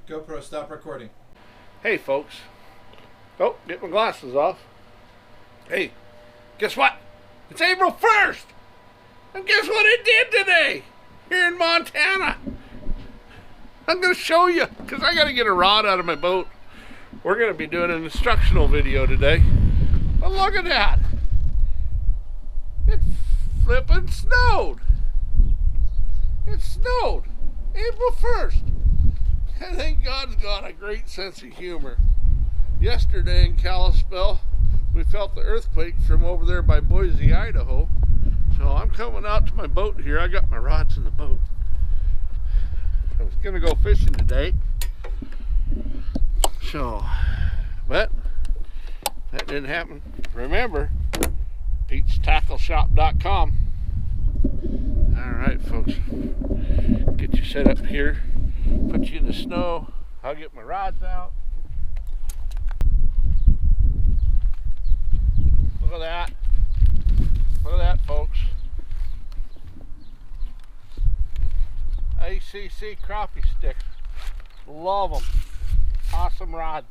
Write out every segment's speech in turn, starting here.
GoPro, stop recording. Hey folks. Oh, get my glasses off. Hey, guess what? It's April 1st! And guess what it did today? Here in Montana. I'm going to show you, because I got to get a rod out of my boat. We're going to be doing an instructional video today. But look at that. It flippin' snowed. It snowed. April 1st. I think God's got a great sense of humor. Yesterday in Kalispell, we felt the earthquake from over there by Boise, Idaho. So I'm coming out to my boat here. I got my rods in the boat. I was going to go fishing today. So, but that didn't happen. Remember, PetesTackleShop.com. Alright folks, get you set up here, put you in the snow. I'll get my rods out. Look at that. Look at that folks. ACC crappie sticks. Love them. Awesome rods.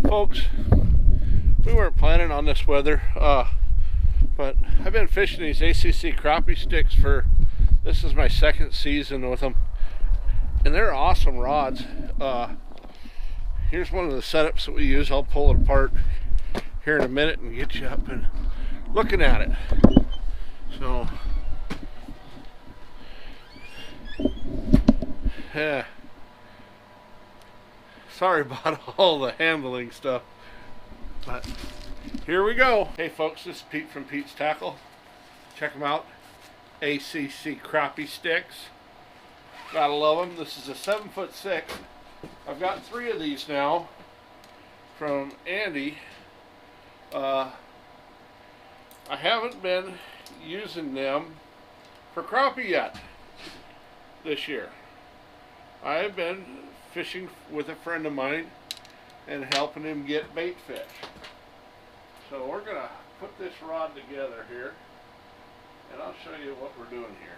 Folks, we weren't planning on this weather, but I've been fishing these ACC crappie sticks for, this is my second season with them, and they're awesome rods. Here's one of the setups that we use. I'll pull it apart here in a minute and get you up and looking at it. So, yeah. Sorry about all the handling stuff, but here we go. Hey folks, this is Pete from Pete's Tackle. Check them out. ACC crappie sticks. Gotta love them. This is a 7'6". I've got 3 of these now from Andy. I haven't been using them for crappie yet this year. I've been fishing with a friend of mine and helping him get bait fish. So we're going to put this rod together here and I'll show you what we're doing here.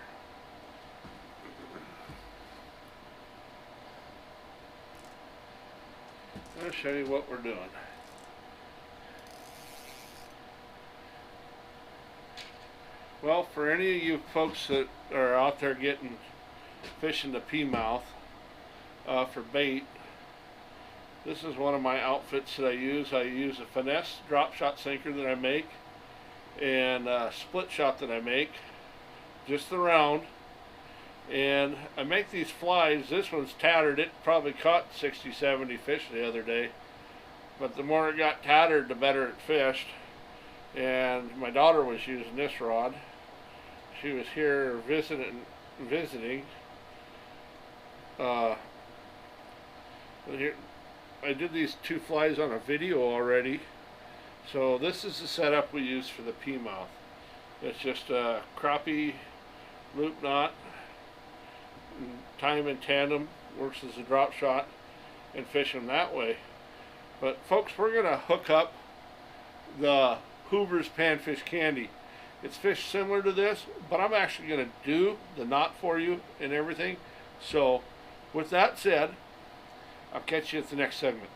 I'll show you what we're doing. Well, for any of you folks that are out there fishing the P-mouth for bait, this is one of my outfits that I use. I use a finesse drop shot sinker that I make and a split shot that I make, just the round. And I make these flies. This one's tattered. It probably caught 60-70 fish the other day, but the more it got tattered, the better it fished. And my daughter was using this rod. She was here visiting. Here, I did these 2 flies on a video already. So this is the setup we use for the P-mouth. It's just a crappie loop knot, tie them in tandem, works as a drop shot, and fish them that way. But folks, we're going to hook up the Hoover's Panfish Candy. It's fish similar to this, but I'm actually going to do the knot for you and everything. So with that said, I'll catch you at the next segment.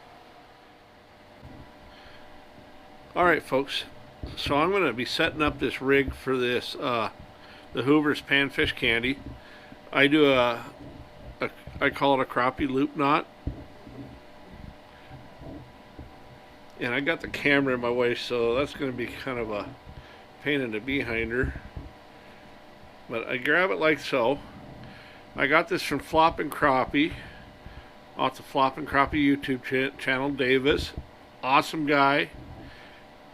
Alright folks, so I'm going to be setting up this rig for this, the Hoover's Panfish Candy. I do I call it a crappie loop knot. And I got the camera in my way, so that's going to be kind of a pain in the behinder. But I grab it like so. I got this from Floppin' Crappie, off the Floppin' Crappie YouTube channel, Davis. Awesome guy.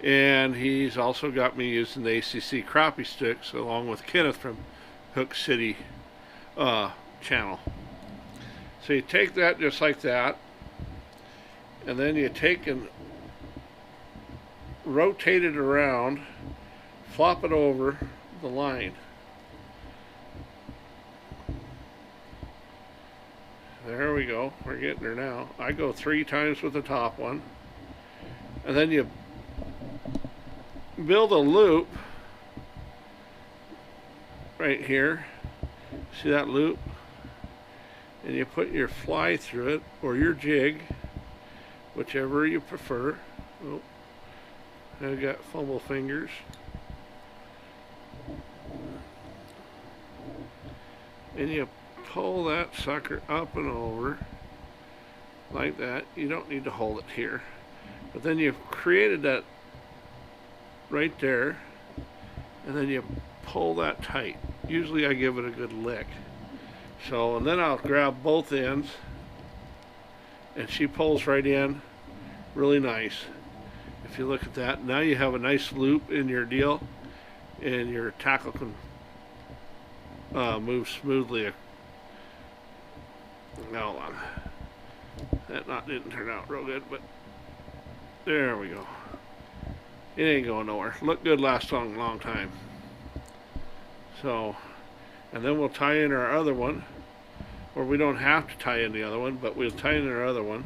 And he's also got me using the ACC crappie sticks along with Kenneth from Hook City channel. So you take that just like that, and then you take and rotate it around, flop it over the line. There we go. We're getting there now. I go 3 times with the top one, and then you build a loop right here. See that loop? And you put your fly through it, or your jig, whichever you prefer. Oh, I've got fumble fingers. And you pull that sucker up and over like that. You don't need to hold it here. But then you've created that right there, and then you pull that tight. Usually I give it a good lick. So, and then I'll grab both ends, and she pulls right in really nice. If you look at that, now you have a nice loop in your deal, and your tackle can move smoothly. Hold on. That knot didn't turn out real good, but there we go. It ain't going nowhere. Looked good last long time. So, and then we'll tie in our other one, or we don't have to tie in the other one, but we'll tie in our other one.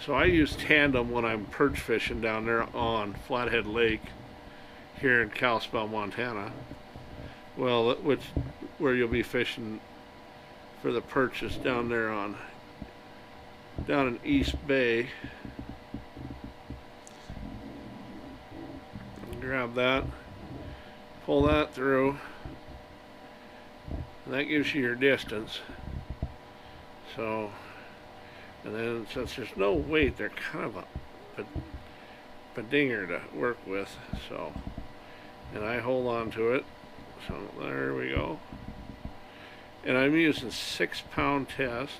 So I use tandem when I'm perch fishing down there on Flathead Lake here in Kalispell, Montana. Well, where you'll be fishing for the perches down there down in East Bay. Grab that, pull that through, and that gives you your distance. So, and then since there's no weight, they're kind of a dinger to work with. So, and I hold on to it. So there we go. And I'm using 6-pound test.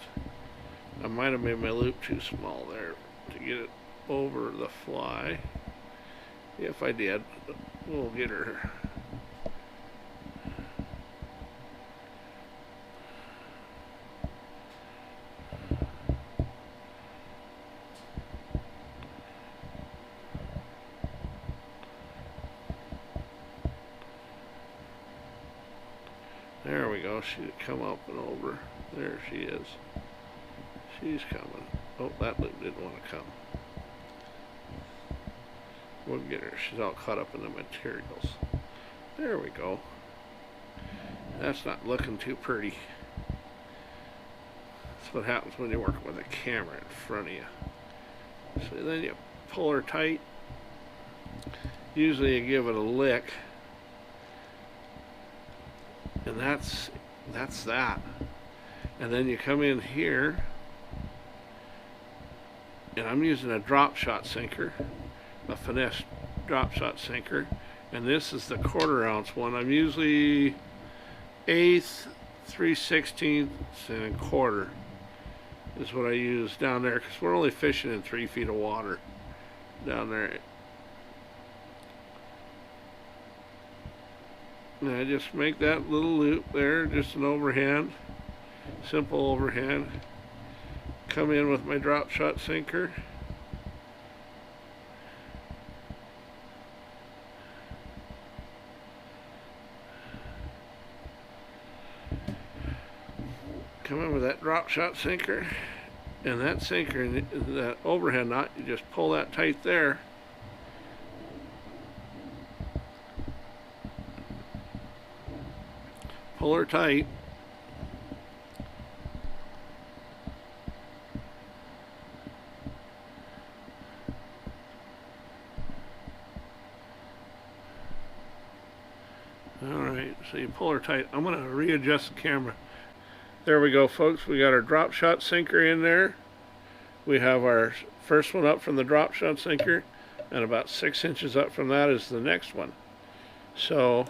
I might have made my loop too small there to get it over the fly. If I did, we'll get her. There we go. She'd come up and over. There she is. She's coming. Oh, that loop didn't want to come. We'll get her. She's all caught up in the materials. There we go. That's not looking too pretty. That's what happens when you're working with a camera in front of you. So then you pull her tight. Usually you give it a lick. And that's that. And then you come in here, and I'm using a drop shot sinker, a finesse drop shot sinker, and this is the 1/4 ounce one. I'm usually 1/8, 3/16, and 1/4 is what I use down there, because we're only fishing in 3 feet of water down there. And I just make that little loop there, just an overhand, simple overhand. Come in with my drop shot sinker. Come in with that drop shot sinker, and that sinker, that overhand knot, you just pull that tight there. Pull her tight. Alright, so you pull her tight. I'm going to readjust the camera. There we go, folks. We got our drop shot sinker in there. We have our first one up from the drop shot sinker, and about 6 inches up from that is the next one. So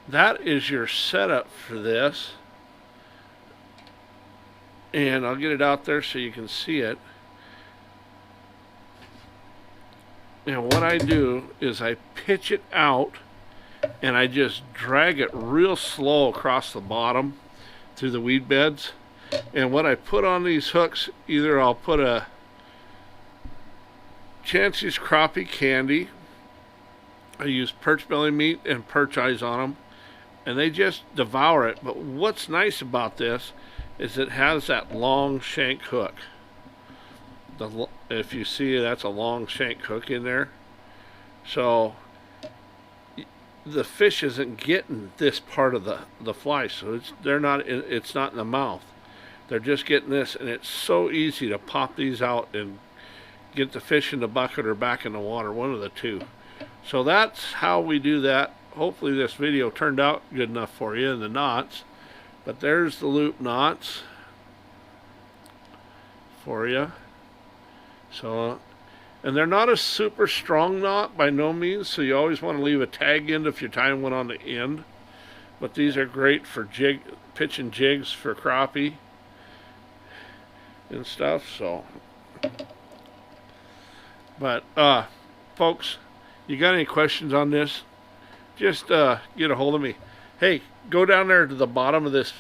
that is your setup for this, and I'll get it out there so you can see it. And what I do is I pitch it out, and I just drag it real slow across the bottom through the weed beds. And what I put on these hooks, either I'll put a Chancey's Crappie Candy. I use perch belly meat and perch eyes on them, and they just devour it. But what's nice about this is it has that long shank hook. If you see, that's a long shank hook in there. So the fish isn't getting this part of the fly, so it's not in the mouth. They're just getting this, and it's so easy to pop these out and get the fish in the bucket or back in the water, one of the two. So that's how we do that. Hopefully this video turned out good enough for you in the knots. But there's the loop knots for you. So, and they're not a super strong knot by no means, so you always want to leave a tag end if you're tying one on the end. But these are great for pitching jigs for crappie and stuff. So, but folks, you got any questions on this, just get a hold of me. Hey, go down there to the bottom of this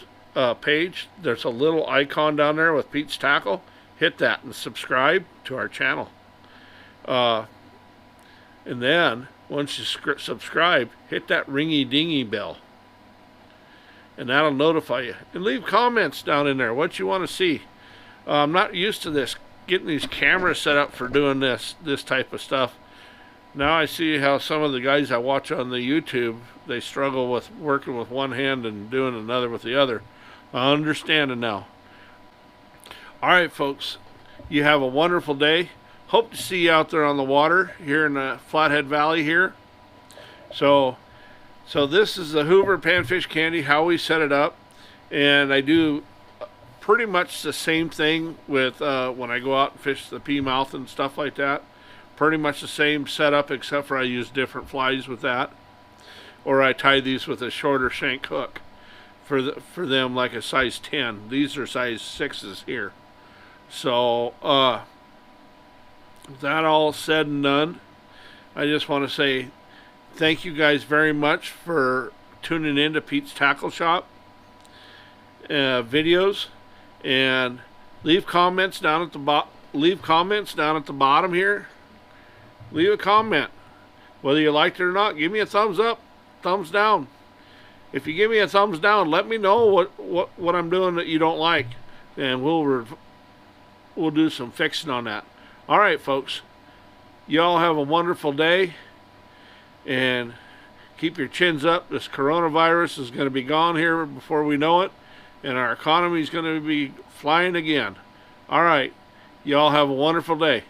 page. There's a little icon down there with Pete's Tackle. Hit that and subscribe to our channel. And then once you subscribe, hit that ringy dingy bell, and that'll notify you. And leave comments down in there what you want to see. I'm not used to this, getting these cameras set up for doing this type of stuff. Now I see how some of the guys I watch on the YouTube, they struggle with working with one hand and doing another with the other. I understand it now. Alright folks, you have a wonderful day. Hope to see you out there on the water here in the Flathead Valley here. So this is the Hoover Panfish Candy, how we set it up. And I do pretty much the same thing with when I go out and fish the pea mouth and stuff like that. Pretty much the same setup, except for I use different flies with that, or I tie these with a shorter shank hook for them, like a size 10. These are size 6s here. So that all said and done, I just want to say thank you guys very much for tuning in to Pete's Tackle Shop videos, and leave comments down at the bottom here. Leave a comment. Whether you liked it or not, give me a thumbs up, thumbs down. If you give me a thumbs down, let me know what I'm doing that you don't like, and we'll do some fixing on that. All right, folks. Y'all have a wonderful day, and keep your chins up. This coronavirus is going to be gone here before we know it, and our economy is going to be flying again. All right. Y'all have a wonderful day.